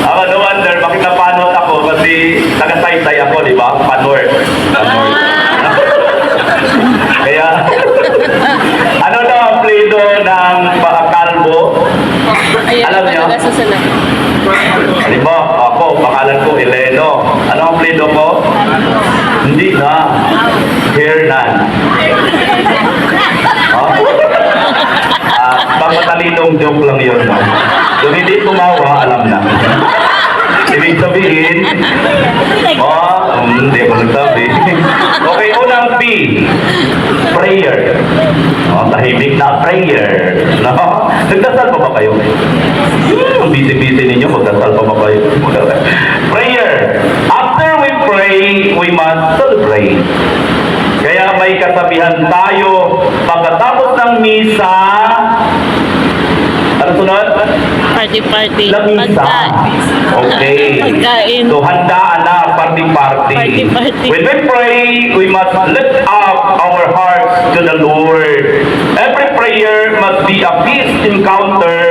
Ako no wonder, bakit napanot ako? Kasi taga-saysay ako, di ba? Panort. Kaya, ano daw ang plido ng kalbo? Alam niyo? Di ba? Ako, pangalan ko Eleno. Ano ang plido ko? Hindi na. Hernan. Pagmatalinong joke lang yun. No? Kung hindi tumawa, alam na. Ibig sabihin, hindi ako nagsabi. Okay, unang P. Prayer. Tahimik na prayer. No? Nagdasal pa ba kayo? Ang busy-busy ninyo, magdasal pa ba kayo? Prayer. After we pray, we must celebrate. Kaya may kasabihan tayo, pagkatapos ng misa, ano sunod? Party-party. Lamisa. Okay. Pagkain. So, handaan na, party-party. Party-party. When we pray, we must lift up our hearts to the Lord. Every prayer must be a peace encounter